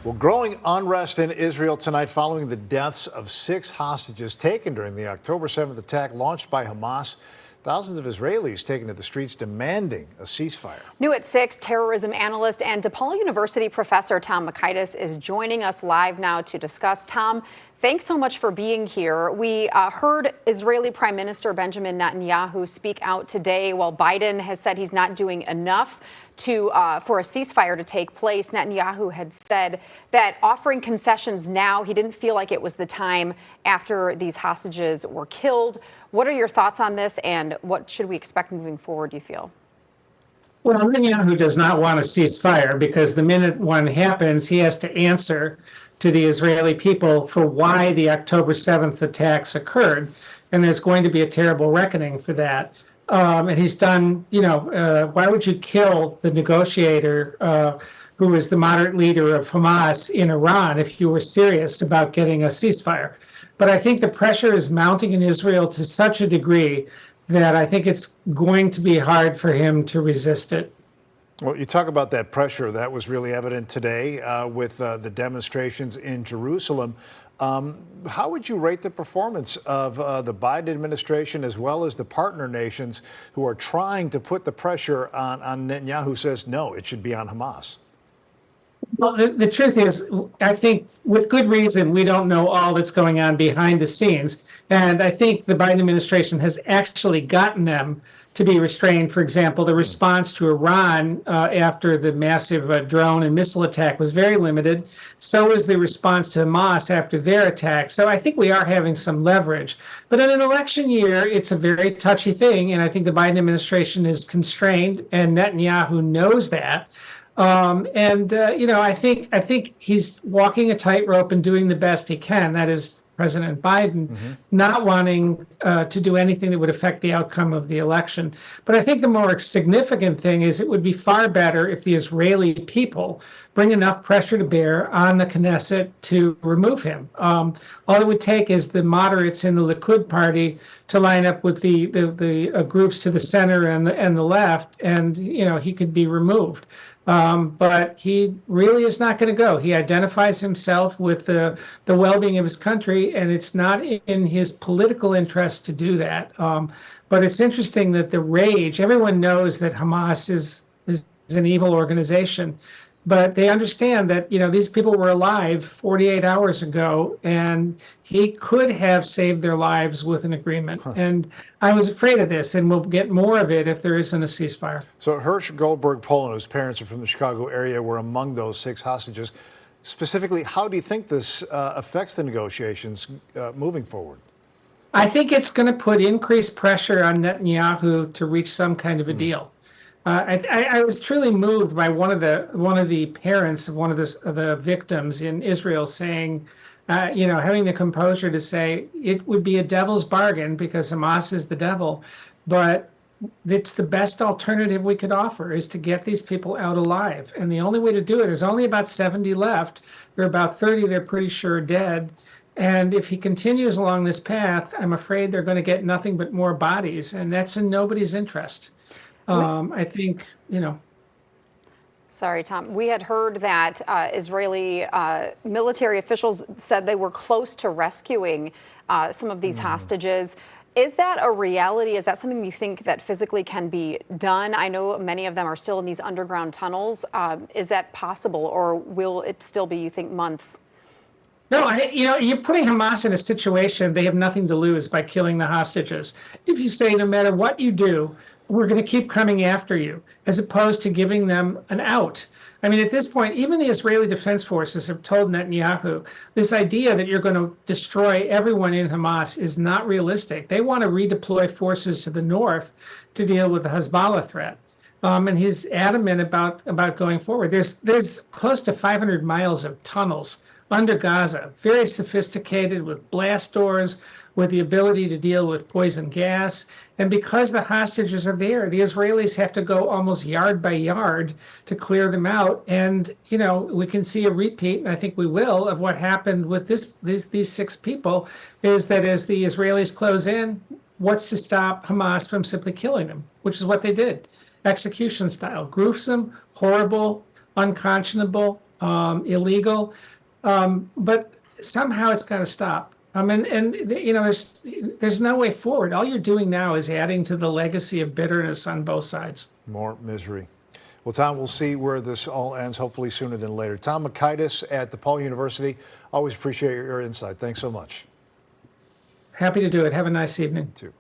Well, growing unrest in Israel tonight following the deaths of 6 hostages taken during the October 7th attack launched by Hamas. Thousands of Israelis taking to the streets demanding a ceasefire. New at 6, terrorism analyst and DePaul University professor Tom Makaitis is joining us live now to discuss. Tom, thanks so much for being here. We heard Israeli Prime Minister Benjamin Netanyahu speak out today while Biden has said he's not doing enough for a ceasefire to take place. Netanyahu had said that offering concessions now, he didn't feel like it was the time after these hostages were killed. What are your thoughts on this, and what should we expect moving forward, do you feel? Well, Netanyahu does not want a ceasefire because the minute one happens, he has to answer to the Israeli people for why the October 7th attacks occurred. And there's going to be a terrible reckoning for that. And he's done, why would you kill the negotiator who was the moderate leader of Hamas in Iran if you were serious about getting a ceasefire? But I think the pressure is mounting in Israel to such a degree that I think it's going to be hard for him to resist it. Well, you talk about that pressure that was really evident today with the demonstrations in Jerusalem. How would you rate the performance of the Biden administration as well as the partner nations who are trying to put the pressure on Netanyahu, who says, no, it should be on Hamas? Well, the truth is, I think with good reason, we don't know all that's going on behind the scenes. And I think the Biden administration has actually gotten them to be restrained. For example, the response to Iran after the massive drone and missile attack was very limited. So was the response to Hamas after their attack. So I think we are having some leverage. But in an election year, it's a very touchy thing. And I think the Biden administration is constrained, and Netanyahu knows that. I think he's walking a tightrope and doing the best he can. That is President Biden not wanting to do anything that would affect the outcome of the election. But I think the more significant thing is it would be far better if the Israeli people bring enough pressure to bear on the Knesset to remove him. All it would take is the moderates in the Likud party to line up with the groups to the center and the left, and he could be removed. But he really is not going to go. He identifies himself with the well-being of his country, and it's not in his political interest to do that. But it's interesting that the rage, everyone knows that Hamas is an evil organization, but they understand that, these people were alive 48 hours ago, and he could have saved their lives with an agreement. And I was afraid of this, and we'll get more of it if there isn't a ceasefire. So Hirsch Goldberg Poland, whose parents are from the Chicago area, were among those 6 hostages. Specifically, how do you think this affects the negotiations moving forward? I think it's going to put increased pressure on Netanyahu to reach some kind of a deal. I was truly moved by one of the parents of one of the victims in Israel saying, having the composure to say it would be a devil's bargain because Hamas is the devil, but it's the best alternative we could offer is to get these people out alive. And the only way to do it, there's only about 70 left. There are about 30 they're pretty sure dead. And if he continues along this path, I'm afraid they're going to get nothing but more bodies, and that's in nobody's interest. I think, Sorry, Tom. We had heard that Israeli military officials said they were close to rescuing some of these hostages. Is that a reality? Is that something you think that physically can be done? I know many of them are still in these underground tunnels. Is that possible, or will it still be, you think, months? No, you're putting Hamas in a situation they have nothing to lose by killing the hostages. If you say no matter what you do, we're going to keep coming after you, as opposed to giving them an out. I mean, at this point, even the Israeli Defense Forces have told Netanyahu this idea that you're going to destroy everyone in Hamas is not realistic. They want to redeploy forces to the north to deal with the Hezbollah threat. And he's adamant about going forward. There's close to 500 miles of tunnels under Gaza, very sophisticated with blast doors, with the ability to deal with poison gas. And because the hostages are there, the Israelis have to go almost yard by yard to clear them out. And, we can see a repeat, and I think we will, of what happened with these 6 people, is that as the Israelis close in, what's to stop Hamas from simply killing them, which is what they did. Execution style, gruesome, horrible, unconscionable, illegal, but somehow it's got to stop. There's no way forward. All you're doing now is adding to the legacy of bitterness on both sides. More misery. Well, Tom, we'll see where this all ends, hopefully sooner than later. Tom Mockaitis at DePaul University. Always appreciate your insight. Thanks so much. Happy to do it. Have a nice evening. You too.